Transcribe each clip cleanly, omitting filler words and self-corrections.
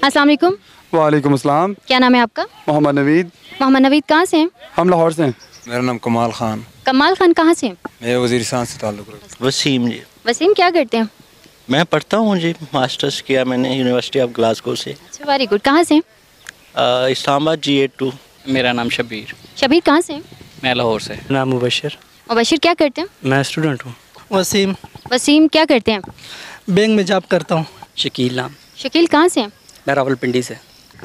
अस्सलाम वालेकुम। वालेकुम अस्सलाम। क्या नाम है आपका? मोहम्मद नवीद। मोहम्मद नवीद कहाँ से हैं? हम लाहौर से हैं। मेरा नाम कमाल खान। कमाल खान कहाँ से हैं? मैं वज़ीरिस्तान से ताल्लुक़ रखता हूँ। वसीम जी। वसीम क्या करते हैं? मैं पढ़ता हूँ जी, मास्टर्स किया मैंने यूनिवर्सिटी ऑफ ग्लासगो से। अच्छा, वेरी गुड। कहाँ से हैं? इस्लामाबाद G82। मेरा नाम शबीर। शबीर कहाँ से हैं? मैं लाहौर से। नाम मुबशिर। मुबशिर क्या करते हैं? मैं स्टूडेंट हूँ। वसीम, वसीम क्या करते हैं? बैंक में जॉब करता हूँ। शकील नाम। शकील कहाँ से हैं? मैं रावलपिंडी से।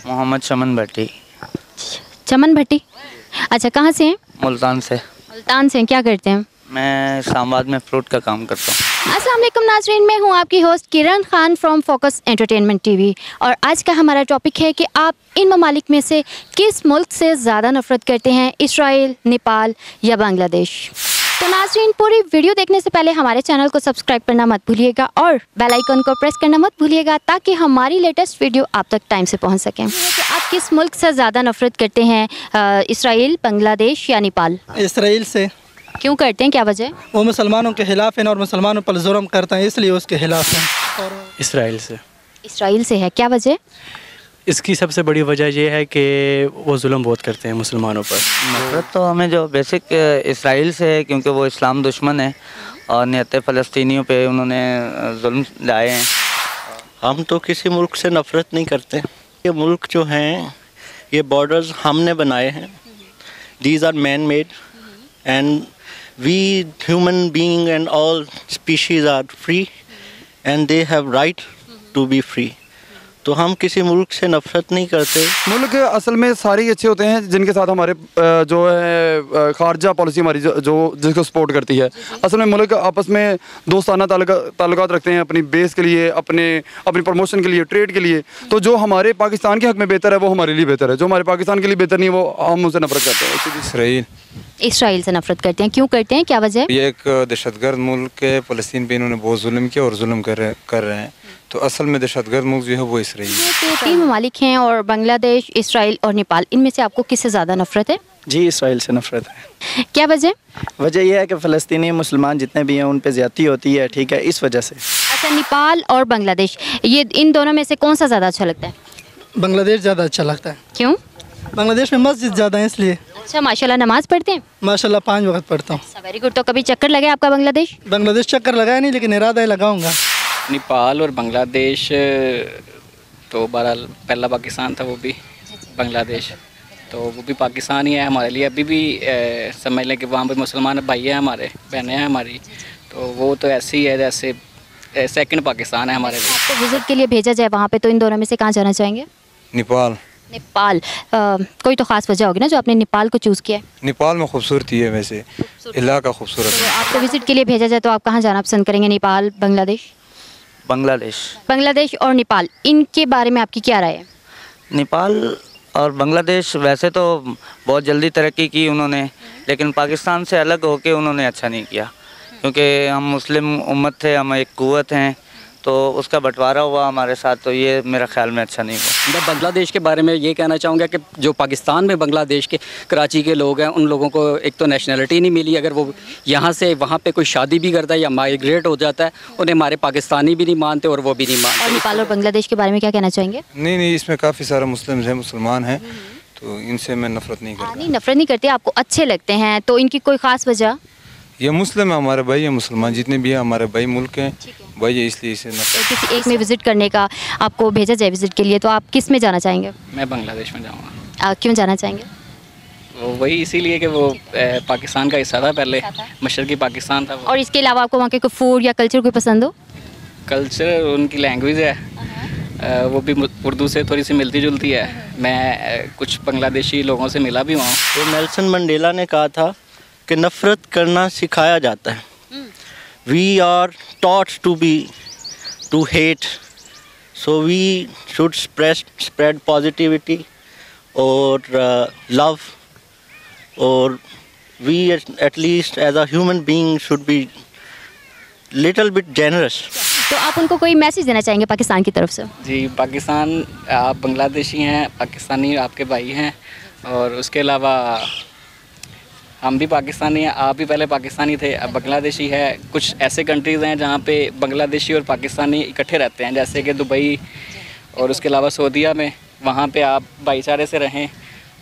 मोहम्मद चमन भट्टी। चमन भट्टी। अच्छा, कहाँ से हैं? मुल्तान से। मुल्तान से हैं। क्या करते हैं? मैं इस्लामाबाद में फ्रूट का काम करता हूँ। अस्सलाम वालेकुम नाज़रीन, मैं हूँ आपकी host Kiran Khan from focus entertainment TV और आज का हमारा टॉपिक है कि आप इन ममालिक में से किस मुल्क से ज़्यादा नफ़रत करते हैं, इसराइल, नेपाल या बांग्लादेश। तो नाज़रीन, पूरी वीडियो देखने से पहले हमारे चैनल को सब्सक्राइब करना मत भूलिएगा और बेल आइकन को प्रेस करना मत भूलिएगा ताकि हमारी लेटेस्ट वीडियो आप तक टाइम से पहुँच सकें। कि आप किस मुल्क से ज़्यादा नफ़रत करते हैं, इसराइल, बांग्लादेश या नेपाल? इसराइल से। क्यों करते हैं, क्या वजह? वो मुसलमानों के ख़िलाफ़ हैं और मुसलमानों पर जुल्म करता है, इसलिए उसके ख़िलाफ़ हैं। और इसराइल से। इसराइल से है, क्या वजह? इसकी सबसे बड़ी वजह यह है कि वो जुल्म बहुत करते हैं मुसलमानों पर। नफरत तो हमें जो बेसिक इसराइल से है क्योंकि वो इस्लाम दुश्मन है और नियत फ़लस्तीनियों पे उन्होंने जुल्म लाए हैं। हम तो किसी मुल्क से नफ़रत नहीं करते। ये मुल्क जो हैं ये बॉर्डर्स हमने बनाए हैं। These are man made and we human being and all species are free and they have right to be free. तो हम किसी मुल्क से नफरत नहीं करते। मुल्क असल में सारे ही अच्छे होते हैं जिनके साथ हमारे जो है खारजा पॉलिसी हमारी जो जिसको सपोर्ट करती है। असल में मुल्क आपस में दोस्ताना ताल्लुकात रखते हैं अपनी बेस के लिए, अपनी प्रमोशन के लिए, ट्रेड के लिए। तो जो हमारे पाकिस्तान के हक़ में बेहतर है वो हमारे लिए बेहतर है, जो हमारे पाकिस्तान के लिए बेहतर नहीं है वो हम उनसे नफरत करते हैं। इसराइल। इसराइल से नफरत करते हैं, क्यों करते हैं, क्या वजह? ये एक दहशतगर्द मुल्क है। फ़लस्तीन पे इन्होंने बहुत जुल्म किया और जुल्म कर रहे हैं। तो असल में दहशतगर्द मुल्क जो है वो इसराइल है। तीन ममालिक हैं और बांग्लादेश, इसराइल और नेपाल, इनमें से आपको किससे ज़्यादा नफरत है? जी, इसराइल से नफरत है। क्या वजह? वजह यह है कि फ़लस्तीनी मुसलमान जितने भी हैं उन पे ज़्यादती होती है, ठीक है, इस वजह से। अच्छा, नेपाल और बांग्लादेश, ये इन दोनों में से कौन सा ज़्यादा अच्छा लगता है? बांग्लादेश ज़्यादा अच्छा लगता है। क्यों? बांग्लादेश में मस्जिद ज़्यादा है इसलिए। अच्छा, माशाल्लाह नमाज़ पढ़ते हैं? माशाल्लाह 5 वक्त पढ़ता हूँ। Very good. तो कभी चक्कर लगे आपका बांग्लादेश? बांग्लादेश चक्कर लगाया नहीं लेकिन इरादा है लगाऊंगा। नेपाल और बांग्लादेश तो बहरहाल पहला पाकिस्तान था, वो भी बांग्लादेश, तो वो भी पाकिस्तान ही है हमारे लिए। अभी भी समझ लें कि वहाँ पे मुसलमान भाई हैं हमारे, बहनें हैं हमारी, तो वो तो ऐसे ही है जैसे सेकंड पाकिस्तान है हमारे लिए। आपको विज़िट के लिए भेजा जाए वहाँ पे तो इन दोनों में से कहाँ जाना चाहेंगे? नेपाल। नेपाल। कोई तो ख़ास वजह होगी ना जो आपने नेपाल को चूज़ किया है? नेपाल में खूबसूरती है, वैसे इलाका खूबसूरत तो है। आपको विज़िट के लिए भेजा जाए तो आप कहाँ जाना पसंद करेंगे, नेपाल, बांग्लादेश? बांग्लादेश। बांग्लादेश और नेपाल, इनके बारे में आपकी क्या राय है? नेपाल और बांग्लादेश वैसे तो बहुत जल्दी तरक्की की उन्होंने, लेकिन पाकिस्तान से अलग होके उन्होंने अच्छा नहीं किया क्योंकि हम मुस्लिम उम्मत थे, हम एक कुव्वत हैं, तो उसका बंटवारा हुआ हमारे साथ, तो ये मेरा ख्याल में अच्छा नहीं हुआ। मैं बांग्लादेश के बारे में ये कहना चाहूँगा कि जो पाकिस्तान में बांग्लादेश के कराची के लोग हैं उन लोगों को एक तो नेशनलिटी नहीं मिली। अगर वो यहाँ से वहाँ पे कोई शादी भी करता है या माइग्रेट हो जाता है, उन्हें हमारे पाकिस्तानी भी नहीं मानते और वो भी नहीं मानते। और नेपाल और बांग्लादेश के बारे में क्या कहना चाहेंगे? नहीं, इसमें काफ़ी सारे मुस्लिम हैं, मुसलमान हैं, तो इनसे मैं नफरत नहीं करता। नहीं, नफरत नहीं करते, आपको अच्छे लगते हैं, तो इनकी कोई ख़ास वजह? ये मुस्लिम है, हमारे भाई है, मुसलमान जितने भी हैं हमारे भाई मुल्क हैं, भाई है, इसलिए इसे तो किसी एक में विज़िट करने का आपको भेजा जाए विज़िट के लिए तो आप किस में जाना चाहेंगे? मैं बांग्लादेश में जाऊँगा। क्यों जाना चाहेंगे? वो वही इसीलिए कि वो पाकिस्तान का हिस्सा था पहले, मशरक़ी पाकिस्तान था वो। और इसके अलावा आपको वहाँ के कोई फूड या कल्चर कोई पसंद हो? कल्चर, उनकी लैंग्वेज है वो भी उर्दू से थोड़ी सी मिलती जुलती है। मैं कुछ बांग्लादेशी लोगों से मिला भी हुआ हूँ। तो नेल्सन मंडेला ने कहा था कि नफ़रत करना सिखाया जाता है। We are taught to hate, so we should spread positivity और लव, और we at least as a human being should be little bit generous. तो आप उनको कोई मैसेज देना चाहेंगे पाकिस्तान की तरफ से? जी, पाकिस्तान, आप बांग्लादेशी हैं, पाकिस्तानी आपके भाई हैं, और उसके अलावा हम भी पाकिस्तानी हैं, आप भी पहले पाकिस्तानी थे, अब बांग्लादेशी है। कुछ ऐसे कंट्रीज़ हैं जहाँ पे बांग्लादेशी और पाकिस्तानी इकट्ठे रहते हैं, जैसे कि दुबई और उसके अलावा सऊदीया में, वहाँ पे आप भाईचारे से रहें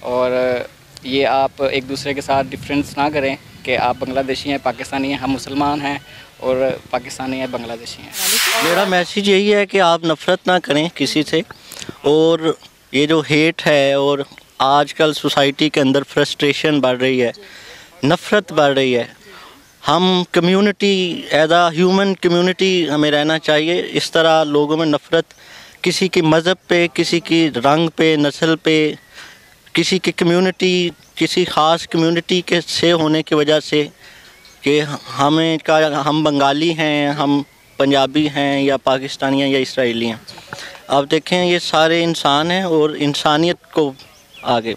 और ये आप एक दूसरे के साथ डिफरेंस ना करें कि आप बांग्लादेशी हैं, पाकिस्तानी हैं, हम मुसलमान हैं और पाकिस्तानी हैं, बांग्लादेशी हैं। मेरा मैसेज यही है कि आप नफ़रत ना करें किसी से, और ये जो हेट है और आजकल सोसाइटी के अंदर फ्रस्ट्रेशन बढ़ रही है, नफ़रत बढ़ रही है। हम कम्युनिटी एज आ ह्यूमन कम्युनिटी हमें रहना चाहिए। इस तरह लोगों में नफ़रत किसी के मज़हब पे, किसी की रंग पे, नस्ल पे, किसी की कम्युनिटी, किसी ख़ास कम्युनिटी के से होने की वजह से कि हम बंगाली हैं, हम पंजाबी हैं या पाकिस्तानी हैं या इसराइली हैं। अब देखें ये सारे इंसान हैं और इंसानियत को आगे